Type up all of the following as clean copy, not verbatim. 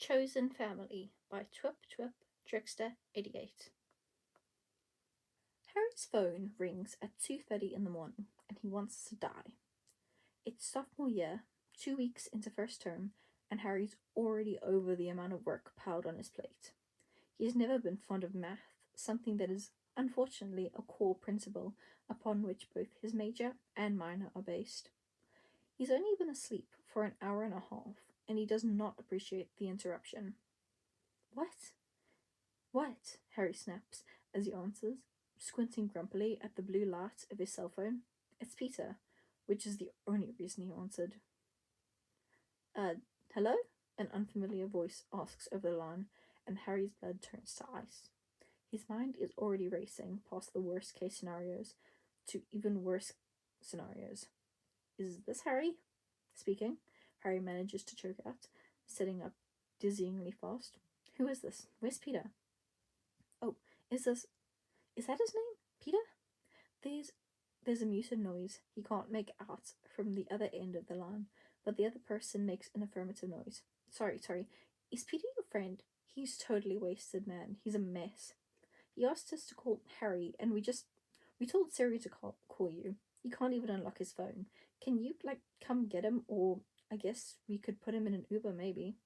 Chosen Family by thwip Trickster88. Harry's phone rings at 2:30 in the morning and he wants to die. It's sophomore year, 2 weeks into first term, and Harry's already over the amount of work piled on his plate. He has never been fond of math, something that is unfortunately a core principle upon which both his major and minor are based. He's only been asleep for an hour and a half, and he does not appreciate the interruption. What? What? Harry snaps as he answers, squinting grumpily at the blue light of his cell phone. It's Peter, which is the only reason he answered. Hello? An unfamiliar voice asks over the line, and Harry's blood turns to ice. His mind is already racing past the worst case scenarios to even worse scenarios. Is this Harry? Speaking. Harry manages to choke out, sitting up dizzyingly fast. Who is this? Where's Peter? Oh, is that his name? Peter? There's a muted noise he can't make out from the other end of the line, but the other person makes an affirmative noise. Sorry. Is Peter your friend? He's totally wasted, man. He's a mess. He asked us to call Harry, and we told Siri to call you. He can't even unlock his phone. Can you, come get him? Or I guess we could put him in an Uber, maybe.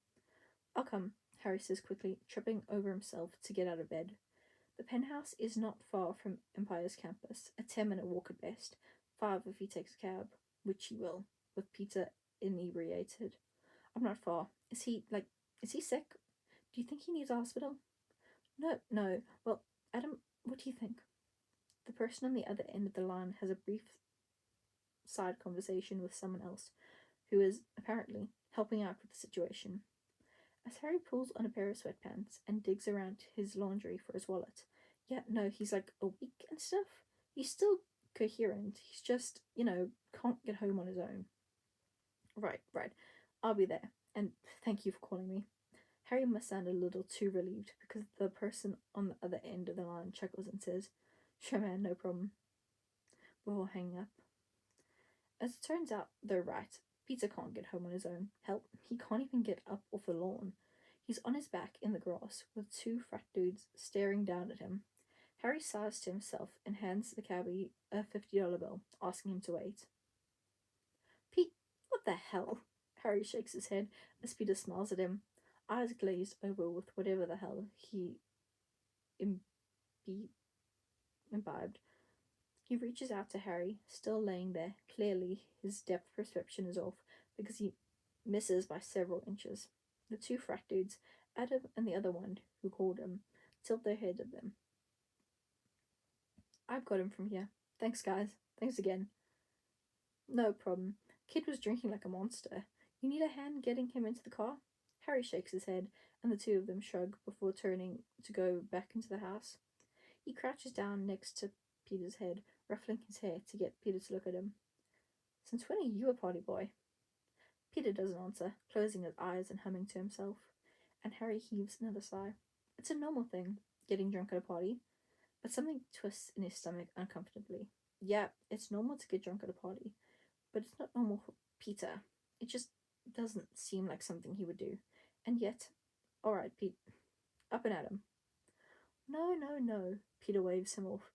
I'll come, Harry says quickly, tripping over himself to get out of bed. The penthouse is not far from Empire's campus, a 10-minute walk at best, 5 if he takes a cab, which he will, with Peter inebriated. I'm not far. Is he sick? Do you think he needs a hospital? No. Well, Adam, what do you think? The person on the other end of the line has a brief side conversation with someone else, who is, apparently, helping out with the situation. As Harry pulls on a pair of sweatpants and digs around his laundry for his wallet. Yeah, no, he's awake and stuff. He's still coherent. He's just, can't get home on his own. Right. I'll be there. And thank you for calling me. Harry must sound a little too relieved because the person on the other end of the line chuckles and says, Sure man, no problem. Before hanging up. As it turns out, they're right. Peter can't get home on his own. Hell, he can't even get up off the lawn. He's on his back in the grass with 2 frat dudes staring down at him. Harry sighs to himself and hands the cabbie a $50 bill, asking him to wait. Pete, what the hell? Harry shakes his head as Peter smiles at him, eyes glazed over with whatever the hell he imbibed. He reaches out to Harry, still laying there. Clearly, his depth perception is off because he misses by several inches. The 2 frat dudes, Adam and the other one who called him, tilt their heads at them. I've got him from here. Thanks, guys. Thanks again. No problem. Kid was drinking like a monster. You need a hand getting him into the car? Harry shakes his head, and the 2 of them shrug before turning to go back into the house. He crouches down next to Peter's head, ruffling his hair to get Peter to look at him. Since when are you a party boy? Peter doesn't answer, closing his eyes and humming to himself, and Harry heaves another sigh. It's a normal thing, getting drunk at a party, but something twists in his stomach uncomfortably. Yeah, it's normal to get drunk at a party, but it's not normal for Peter. It just doesn't seem like something he would do. And yet, alright, Pete, up and at him. No, Peter waves him off,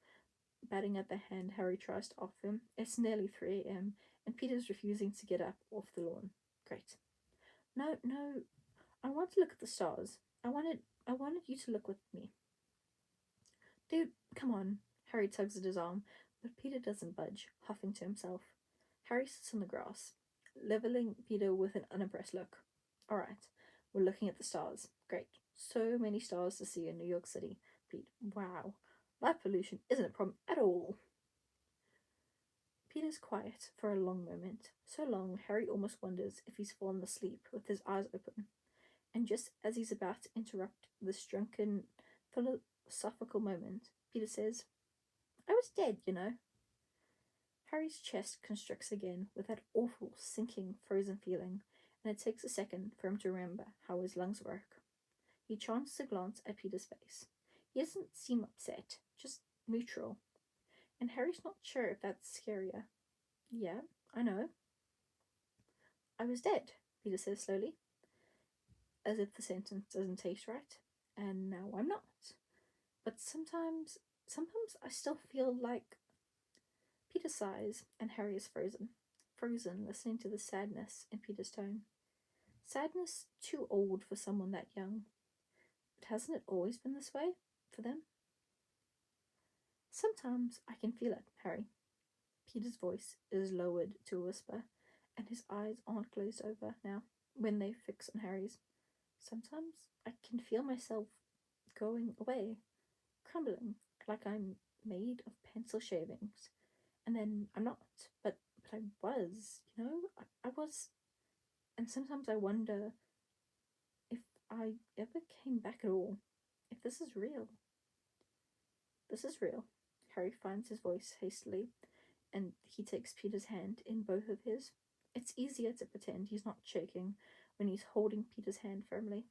batting at the hand Harry tries to offer him. It's nearly 3 a.m., and Peter's refusing to get up off the lawn. Great. No, I want to look at the stars. I wanted you to look with me. Dude, come on. Harry tugs at his arm, but Peter doesn't budge, huffing to himself. Harry sits on the grass, leveling Peter with an unimpressed look. Alright, we're looking at the stars. Great. So many stars to see in New York City. Pete, wow. Light pollution isn't a problem at all. Peter's quiet for a long moment. So long, Harry almost wonders if he's fallen asleep with his eyes open. And just as he's about to interrupt this drunken, philosophical moment, Peter says, I was dead, Harry's chest constricts again with that awful, sinking, frozen feeling, and it takes a second for him to remember how his lungs work. He chances a glance at Peter's face. He doesn't seem upset, just neutral. And Harry's not sure if that's scarier. Yeah, I know. I was dead, Peter says slowly. as if the sentence doesn't taste right, and now I'm not. But sometimes I still feel like Peter sighs, and Harry is frozen, listening to the sadness in Peter's tone. Sadness too old for someone that young. But hasn't it always been this way for them? Sometimes I can feel it, Harry. Peter's voice is lowered to a whisper, and his eyes aren't glazed over now when they fix on Harry's. Sometimes I can feel myself going away, crumbling, like I'm made of pencil shavings. And then I'm not, but I was, I was. And sometimes I wonder if I ever came back at all, if this is real. This is real. Harry finds his voice hastily, and he takes Peter's hand in both of his. It's easier to pretend he's not shaking when he's holding Peter's hand firmly.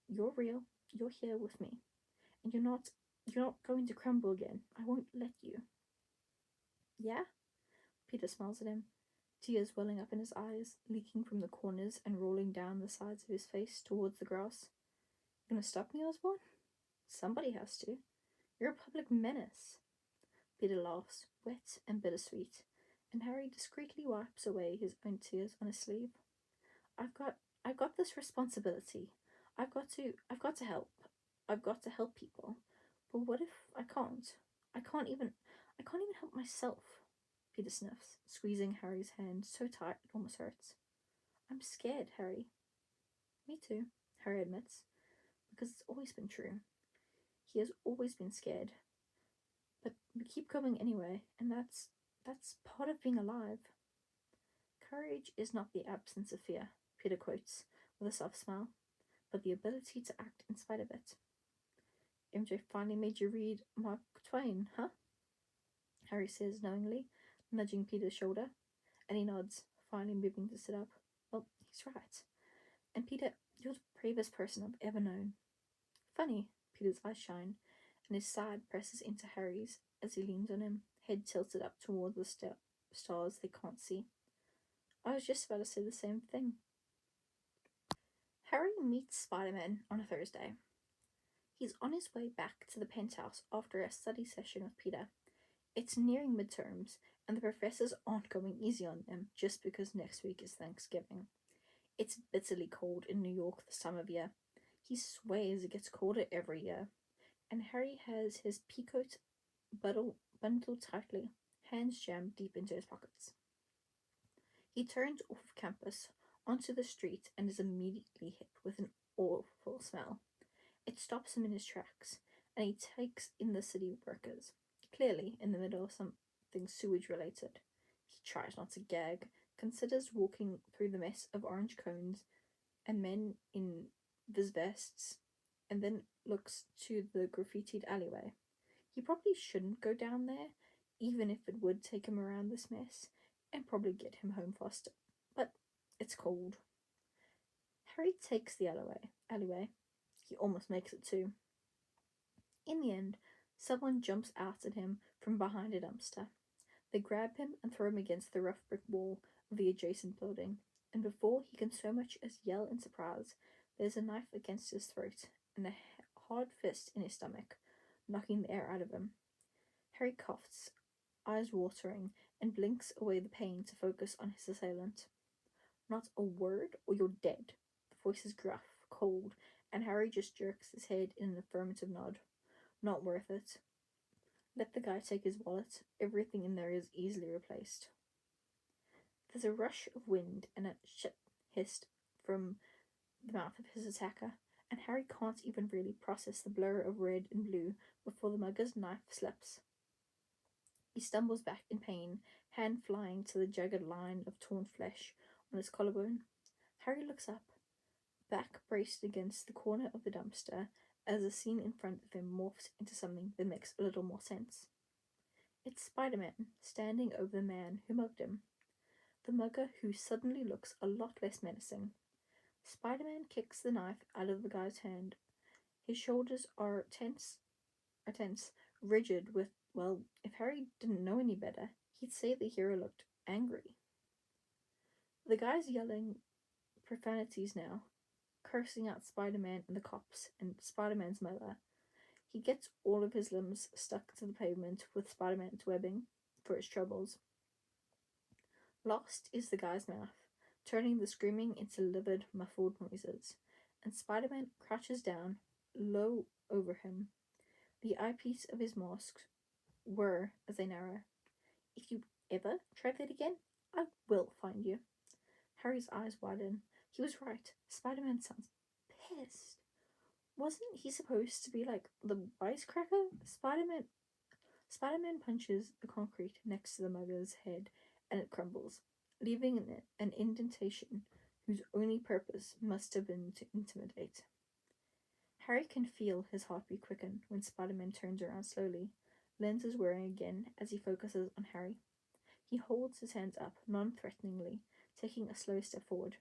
You're real. You're here with me. And you're not going to crumble again. I won't let you. Yeah? Peter smiles at him, tears welling up in his eyes, leaking from the corners and rolling down the sides of his face towards the grass. You gonna stop me, Osborn? Somebody has to. You're a public menace. Peter laughs, wet and bittersweet, and Harry discreetly wipes away his own tears on his sleeve. I've got this responsibility. I've got to help. I've got to help people. But what if I can't? I can't even help myself. Peter sniffs, squeezing Harry's hand so tight it almost hurts. I'm scared, Harry. Me too, Harry admits, because it's always been true. He has always been scared. But we keep going anyway, and that's part of being alive. Courage is not the absence of fear, Peter quotes, with a soft smile, but the ability to act in spite of it. MJ finally made you read Mark Twain, huh? Harry says knowingly, nudging Peter's shoulder, and he nods, finally moving to sit up. Well, he's right. And Peter, you're the bravest person I've ever known. Funny, Peter's eyes shine, and his side presses into Harry's as he leans on him, head tilted up toward the stars they can't see. I was just about to say the same thing. Harry meets Spider-Man on a Thursday. He's on his way back to the penthouse after a study session with Peter. It's nearing midterms, and the professors aren't going easy on them just because next week is Thanksgiving. It's bitterly cold in New York this time of year. He swears it gets colder every year, and Harry has his peacoat bundled tightly, hands jammed deep into his pockets. He turns off campus onto the street and is immediately hit with an awful smell. It stops him in his tracks, and he takes in the city workers, clearly in the middle of something sewage-related. He tries not to gag, considers walking through the mess of orange cones and men in vests, and then looks to the graffitied alleyway. He probably shouldn't go down there, even if it would take him around this mess, and probably get him home faster. But it's cold. Harry takes the alleyway. He almost makes it too. In the end, someone jumps out at him from behind a dumpster. They grab him and throw him against the rough brick wall of the adjacent building, and before he can so much as yell in surprise, there's a knife against his throat and a hard fist in his stomach, knocking the air out of him. Harry coughs, eyes watering, and blinks away the pain to focus on his assailant. Not a word, or you're dead. The voice is gruff, cold, and Harry just jerks his head in an affirmative nod. Not worth it. Let the guy take his wallet. Everything in there is easily replaced. There's a rush of wind and a shit hissed from the mouth of his attacker, and Harry can't even really process the blur of red and blue before the mugger's knife slips. He stumbles back in pain, hand flying to the jagged line of torn flesh on his collarbone. Harry looks up, back braced against the corner of the dumpster, as the scene in front of him morphs into something that makes a little more sense. It's Spider-Man, standing over the man who mugged him. The mugger who suddenly looks a lot less menacing. Spider-Man kicks the knife out of the guy's hand. His shoulders are tense, rigid with, well, if Harry didn't know any better, he'd say the hero looked angry. The guy's yelling profanities now, cursing at Spider-Man and the cops and Spider-Man's mother. He gets all of his limbs stuck to the pavement with Spider-Man's webbing for his troubles. Lost is the guy's mouth, turning the screaming into livid, muffled noises, and Spider-Man crouches down, low over him. The eyepiece of his mask whir as they narrow. If you ever try that again, I will find you. Harry's eyes widen. He was right. Spider-Man sounds pissed. Wasn't he supposed to be like the wisecracker? Spider-Man punches the concrete next to the mugger's head and it crumbles, leaving in it an indentation whose only purpose must have been to intimidate. Harry can feel his heartbeat quicken when Spider-Man turns around slowly, lenses whirring again as he focuses on Harry. He holds his hands up non-threateningly, taking a slow step forward.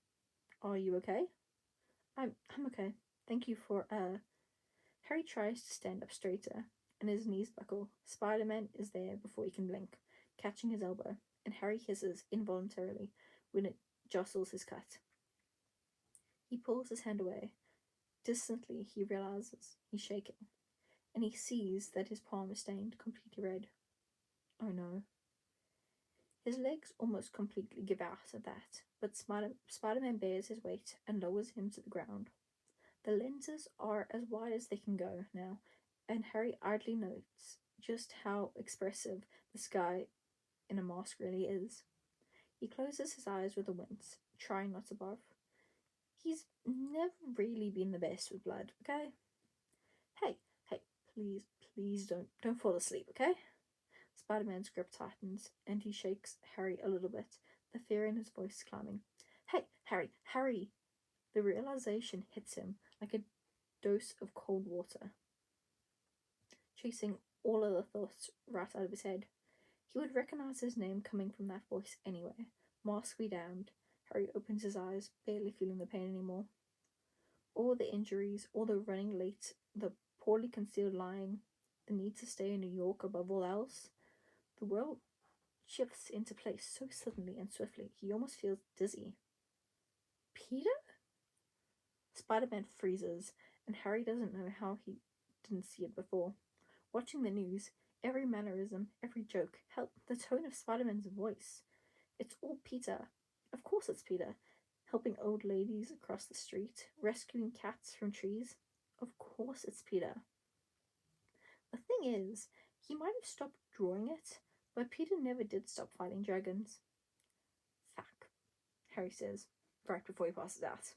Are you okay? I'm okay. Thank you for, Harry tries to stand up straighter, and his knees buckle. Spider-Man is there before he can blink, catching his elbow, and Harry hisses involuntarily when it jostles his cut. He pulls his hand away. Distantly, he realizes he's shaking, and he sees that his palm is stained completely red. Oh no. His legs almost completely give out at that, but Spider-Man bears his weight and lowers him to the ground. The lenses are as wide as they can go now, and Harry idly notes just how expressive this guy in a mask really is. He closes his eyes with a wince, trying not to barf. He's never really been the best with blood, okay? Hey, please don't fall asleep, okay? Spider-Man's grip tightens, and he shakes Harry a little bit, the fear in his voice climbing. Hey, Harry! The realization hits him like a dose of cold water, chasing all other thoughts right out of his head. He would recognize his name coming from that voice anyway. Mask be damned. Harry opens his eyes, barely feeling the pain anymore. All the injuries, all the running late, the poorly concealed lying, the need to stay in New York above all else. The world shifts into place so suddenly and swiftly, he almost feels dizzy. Peter? Spider-Man freezes, and Harry doesn't know how he didn't see it before. Watching the news, every mannerism, every joke, hell, the tone of Spider-Man's voice. It's all Peter. Of course it's Peter. Helping old ladies across the street, rescuing cats from trees. Of course it's Peter. The thing is, he might have stopped drawing it, but Peter never did stop fighting dragons. Fuck, Harry says, right before he passes out.